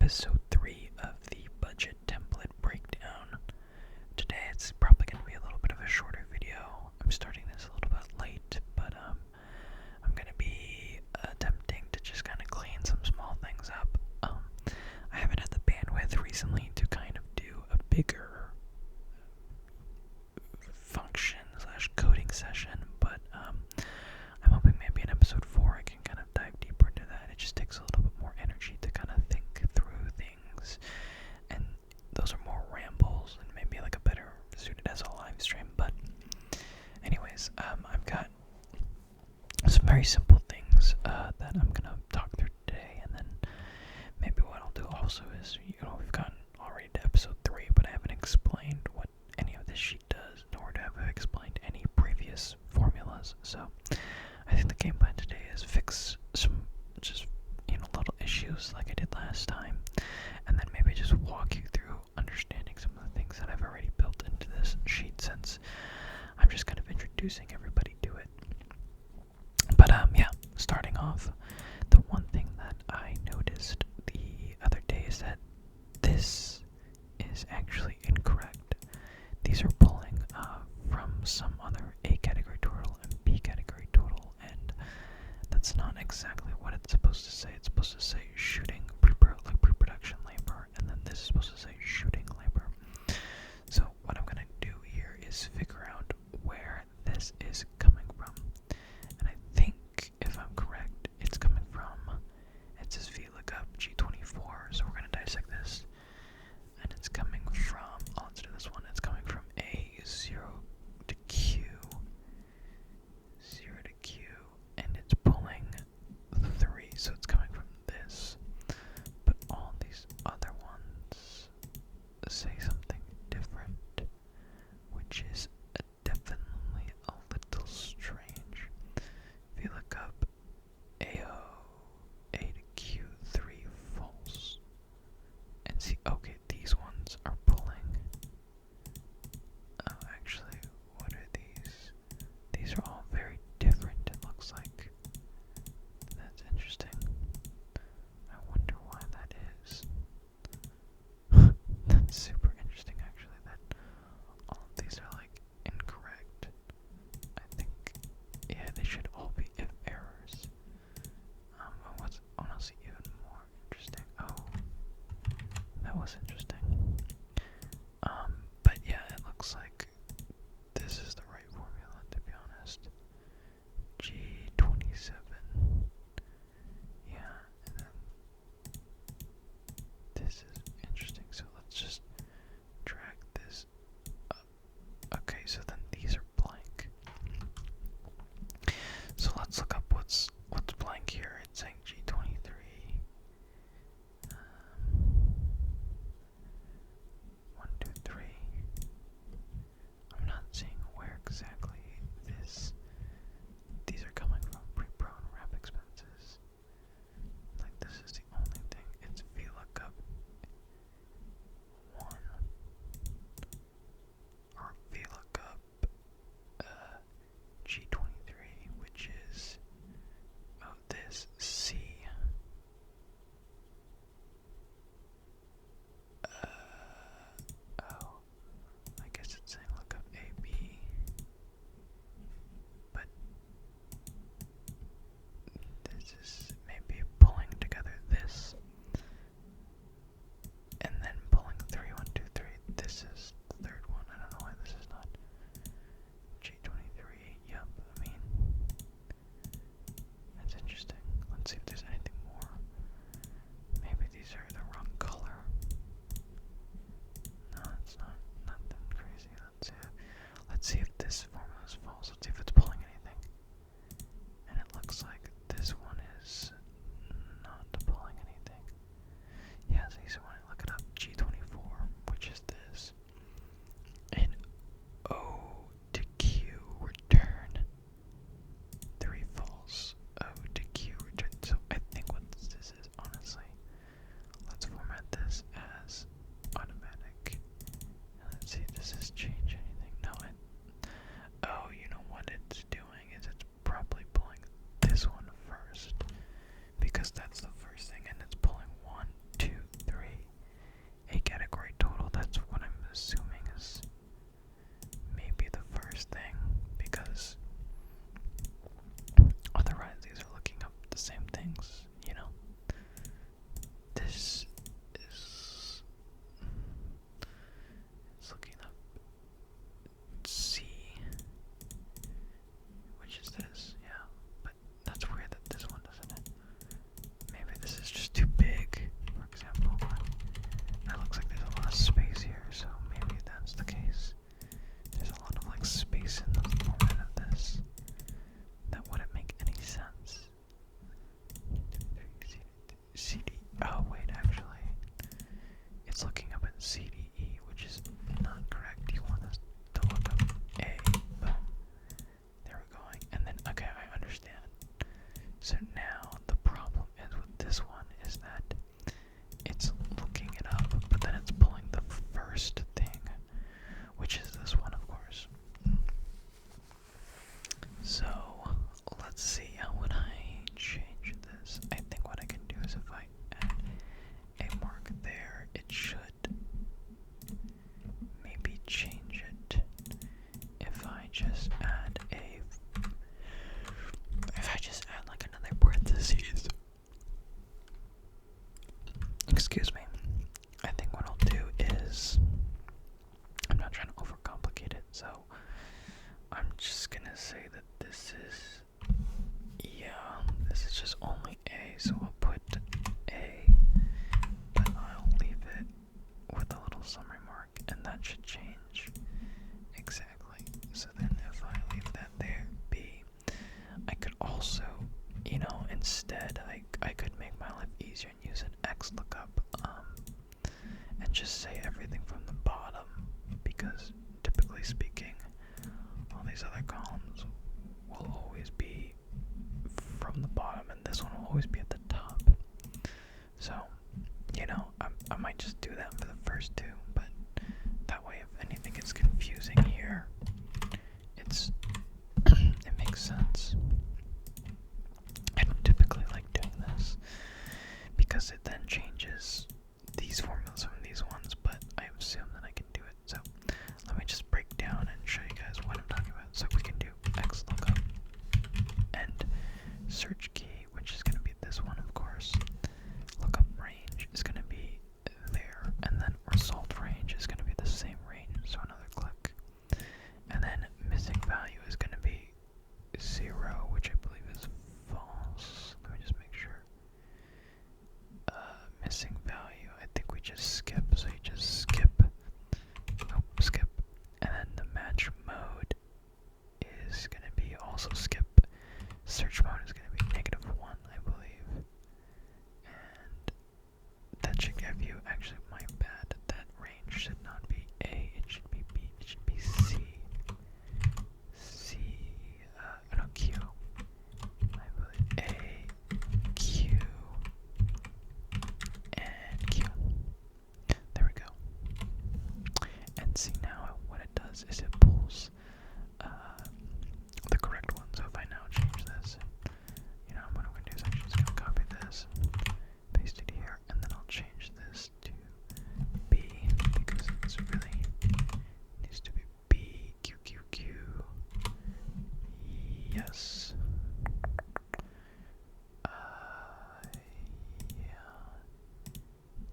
episode 3 of the budget template breakdown. Today it's probably going to be a little bit of a shorter video. I'm starting this a little bit late, but I'm going to be attempting to just kind of clean some small things up. I haven't had the bandwidth recently to kind of do a bigger function / coding session, but I'm hoping maybe in episode 4 I can kind of dive deeper into that. It just takes a little bit more energy to kind of think through things, and those are more rambles and maybe like a better suited as a live stream. But anyways, I've got some very simple things that I'm gonna talk through today, and then maybe what I'll do also is, we've gotten already to episode 3, but I haven't explained what any of this sheet does, nor have I explained any previous formulas. So I think the game plan today is fix some just little issues like I did last time, and then maybe just walk you through understanding some of the things that I've already built into this sheet, since I'm just kind of introducing everybody to it. But starting off, the one thing that I noticed the other day is that this is actually incorrect. These are pulling from some other A category total and B category total, and that's not exactly what it's supposed to say. It's supposed to say shooting pre-production labor, and then this is supposed to say shooting labor. So what I'm going to do here is figure out where this is coming from. And I think, if I'm correct, it's coming from, it says VLOOKUP G24, so we're going to dissect this. And it's coming from, let's do this one, it's coming from A0 to Q, 0 to Q, and it's pulling 3, so it's coming from this. But all these other ones say something different, which is first thing, which is this one, of course. So, let's see, how would I change this? I think what I can do is if I add a mark there, it should maybe change it. If I just add like another parentheses. Excuse me. I think what I'll do is, I'm not trying to overcomplicate it, so I'm just gonna say that this is just only A, so I'll put A, but I'll leave it with a little summary mark, and that should change. Exactly. So then if I leave that there, B, I could also, instead, I could make my life easier and use an XLOOKUP, and just say everything from the bottom, because typically speaking, all these other columns will always be from the bottom, and this one will always be at the top. So, I might just do that for the first two, but that way if anything gets confusing here, it makes sense. I don't typically like doing this, because it then changes these formulas from these ones, but I assume that I can do it. So let me just break down and show you guys what I'm talking about. So we can do XLOOKUP and search key, which is going to be this one, of course. Lookup range is going to be there, and then result range is going to be the same range, so another click. And then missing value is going to be 0, which I believe is false. Let me just make sure. Missing value, I think we just skip, so you just skip. Skip. And then the match mode is going to be also skip. Search mode is going to be -1, I believe. And that should give you, actually, my bad, that range should not be A, it should be B, it should be C. Q. I believe A, Q, and Q. There we go. And see now what it does is it pulls the correct one. So if I now change this, what I'm going to do is actually just going to copy this, paste it here, and then I'll change this to B, because it's really needs to be B, Q, Q, Q. Yes.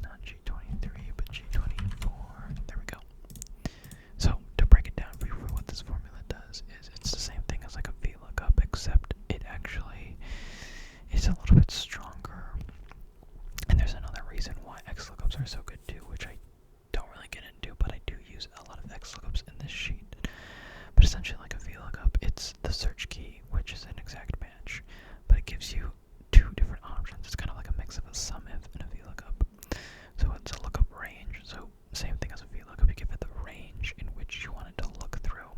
Not G23, but G24. There we go. So, to break it down briefly, what this formula does is it's the same thing as like a VLOOKUP, except it actually is a little bit stronger. And there's another reason why XLOOKUPs are so good too, which I don't really get into, but I do use a lot of XLOOKUPs in this sheet. But essentially, like a VLOOKUP, it's the search key, which is an exact match, but it gives you two different options. It's kind of like a mix of a SUMIF and a VLOOKUP. So it's a lookup range. So same thing as a VLOOKUP, you give it the range in which you want it to look through,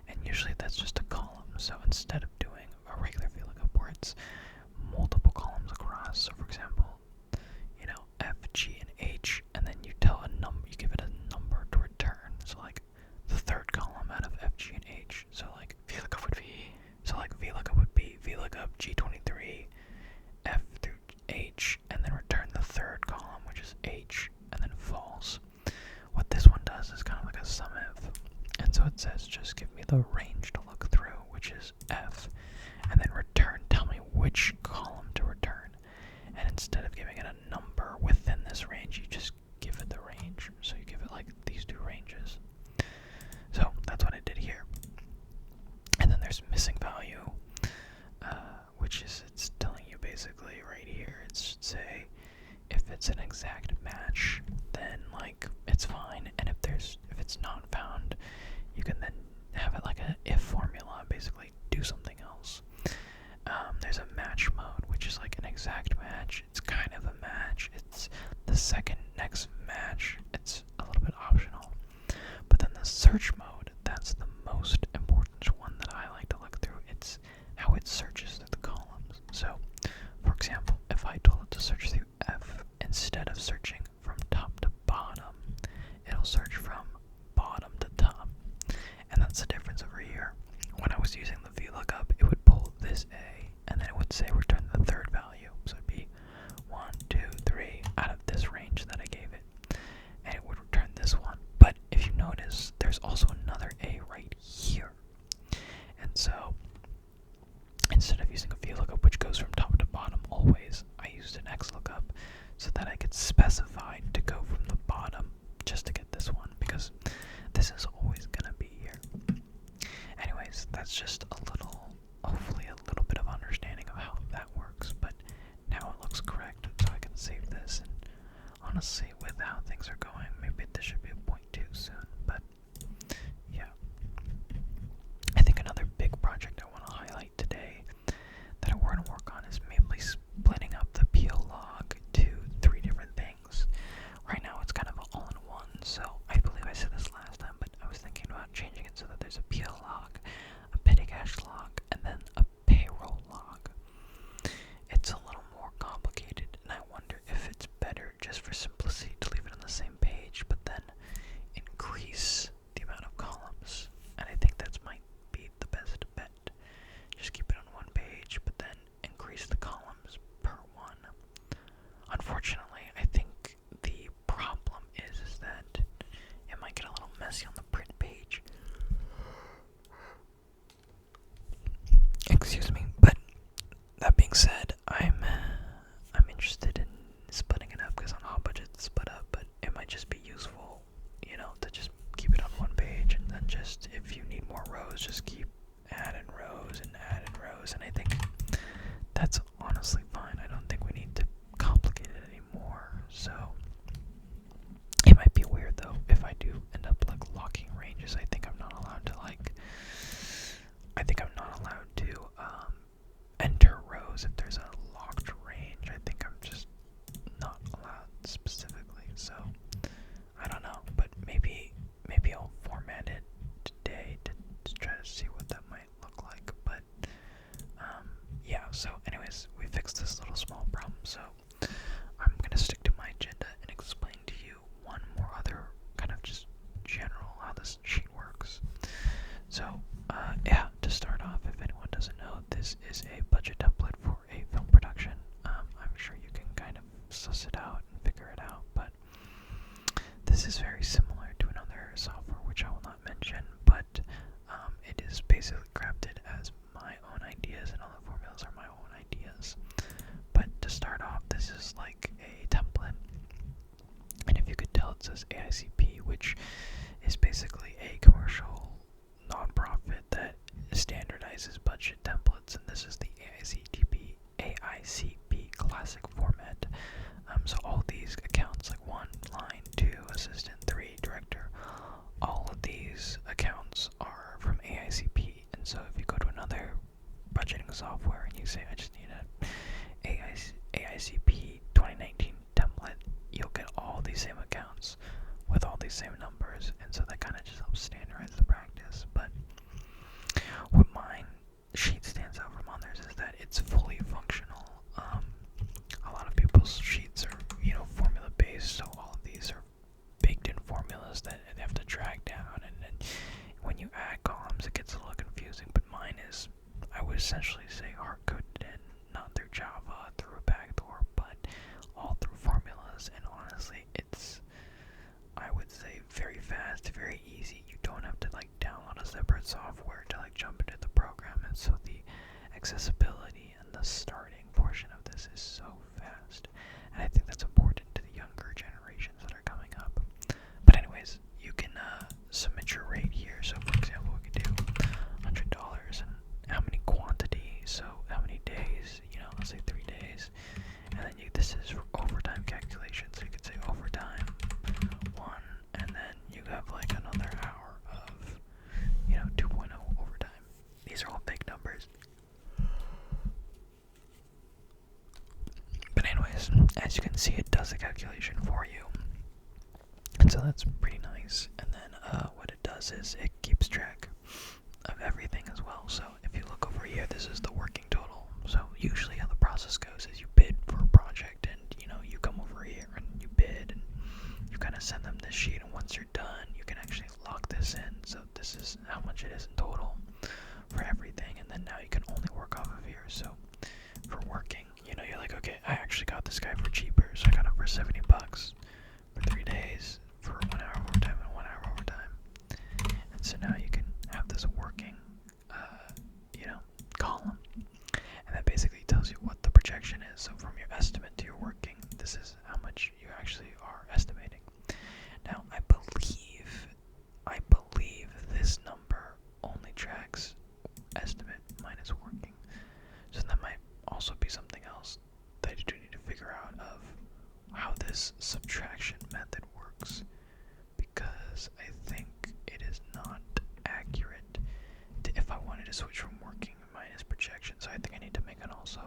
and usually that's just a column. So instead of doing a regular VLOOKUP where it's multiple columns across, so for example, F, G, and H, and then you give it a number to return. So like the third column out of F, G, and H. So like VLOOKUP would be VLOOKUP G23, F through H, and then return the third column, which is H, and then false. What this one does is kind of like a SUMIF, and so it says just give me the range to look through, which is F, and then return, tell me which column to return. And instead of giving it a number within this range, you just give it the range. So you give it like these two ranges. So that's what I did here. And then there's missing value, which is, it's telling you basically right here, it should say if it's an exact match, then like it's fine, and if it's not found, you can then have it like a if formula, basically do something else. There's a match mode, which is like an exact match. It's kind of a match. It's the second next match. It's a little bit optional. But then the search mode, that's the most important one that I like to look through. It's how it searches through the columns. So, for example, if I told it to search through F instead of searching from top to bottom, it'll search from bottom to top. And that's the difference over here. When I was using the VLOOKUP, it would pull this A, and then it would say return the third value. So it'd be 1, 2, 3 out of this range that I gave it. And it would return this one. But if you notice, there's also another A right here. And so, instead of using a VLOOKUP, which goes from top to bottom always, I used an XLOOKUP so that I could specify to go from the bottom just to get this one, because this is always going to be here. Anyways, that's just hopefully a little bit of understanding of how that works, but now it looks correct, so I can save this. And honestly, with how things are going, maybe this should be a 0.2 soon, but yeah. I think another big project I want to highlight today that we're going to work on is mainly splitting up the PO log to 3 different things. Right now it's kind of all-in-one, so I believe I said this last time, but I was thinking about changing it so that there's a PO log, a petty cash log, and then a payroll log. It's a little more complicated, and I wonder if it's better just for simplicity to leave it on the same page, but then increase the amount of columns. And I think that might be the best bet. Just keep it on one page, but then increase the columns per one. Unfortunately, I think the problem is that it might get a little messy on the print page. Excuse me, but that being said, I'm interested in splitting it up because on hot budget it's split up, but it might just be useful, to just keep it on one page, and then just if you need more rows, just keep adding rows, and I think that's honestly fine. I don't think we need to complicate it anymore. So it might be weird though if I do end up locking ranges. I think I'm not allowed to enter rows if there's a locked range. I think I'm just not allowed specifically. So I don't know, but maybe I'll format it today to try to see what that might look like. But yeah, so anyways, we fixed this little small problem, so I'm gonna stick to my agenda and explain to you one more other kind of just general how this sheet works. So yeah, to start off, if anyone doesn't know, this is a budget template for a film production. I'm sure you can kind of suss it out and figure it out, but this is very similar to another software which I will not mention, but it is basically crafted as my own ideas, and all the formulas are my own ideas. But to start off, this is like a template, and if you could tell, it says AICP, which is basically a commercial nonprofit that standardizes budget templates, and this is the AICP classic format. So all these accounts, like 1, line, 2, assistant, 3, director, all of these accounts are from AICP. And so if you go to another budgeting software and you say, I just need an AICP 2019 template, you'll get all these same accounts with all these same numbers, and so that kind of just helps standardize the practice. But what mine sheet stands out from others is that it's fully functional. A lot of people's sheets are, formula based, so all of these are baked in formulas that they have to drag down, and then when you add columns, it gets a little confusing. But mine is, I would essentially say, hard-coded in, not through Java, through a backdoor, but all through formulas. And honestly, it's, I would say, very fast, very easy. You don't have to download a separate software to jump into the program, and so the accessibility and the starting portion of this is so fast, and I think that's important to the younger generations that are coming up. But anyways, you can submit your rate here. So for example, we could do $100 and how many quantity, so how many days, let's say 3 days, and then this is for overtime calculation, so you could say overtime 1, and then you have another hour of 2.0 overtime. These are all big numbers. But anyways, as you can see, it does the calculation for you, and so that's pretty nice. And then what it does is it keeps track of everything as well. So if you look over here, this is the working total. So usually how the process goes is you bid for a project, and you come over here and you bid, and you kind of send them this sheet, and once you're done, this is how much it is in total for everything, and then now you can only work off of here. So for working, you're like, okay, I actually got this guy for cheaper, so I got him for $70 for 3 days for 1 hour overtime and 1 hour overtime. And so now you can have this working, column, and that basically tells you what the projection is. So from your estimate to your working, this is how much you actually are estimating. Now, I believe this number only tracks estimate minus working. So that might also be something else that you do need to figure out of how this subtraction method works, because I think it is not accurate if I wanted to switch from working minus projection. So I think I need to make it also,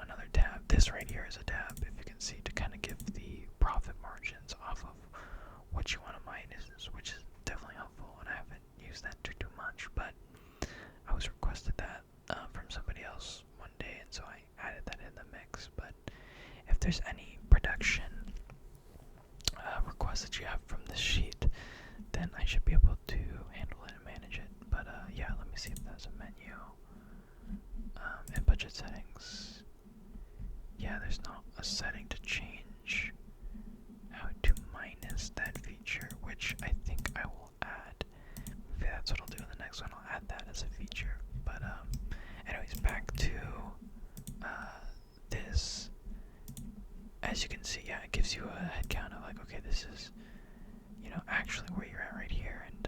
another tab. This right here is a tab, if you can see, to kind of give the profit margins off of what you want to minus, which is definitely helpful, and I haven't used that too much, but I was requested that from somebody else one day, and so I added that in the mix. But if there's any production requests that you have from this sheet, then I should be able to handle it and manage it. But yeah, let me see if there's a menu. In budget settings, yeah, there's not a setting to change how to minus that feature, which I think I will add. Maybe that's what I'll do in the next one. I'll add that as a feature. But anyways, back to this. As you can see, yeah, it gives you a head count of like, okay, this is actually where you're at right here, and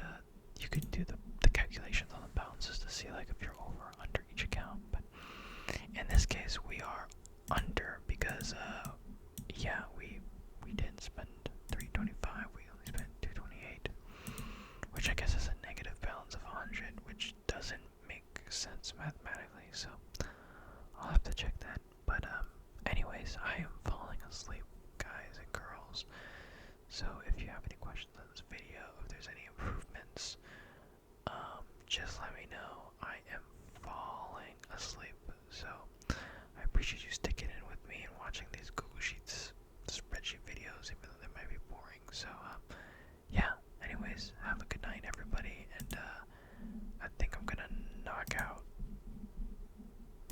you can do the calculations on the balances to see like if you're over or under each account. But in this case, we are under because yeah, we didn't spend $325, we only spent $228, which I guess is a negative balance of 100, which doesn't make sense mathematically. So I'll have to check that. But anyways, I am falling asleep, guys and girls. So if you have any questions on this video, if there's any improvements, just let me know. I am falling asleep.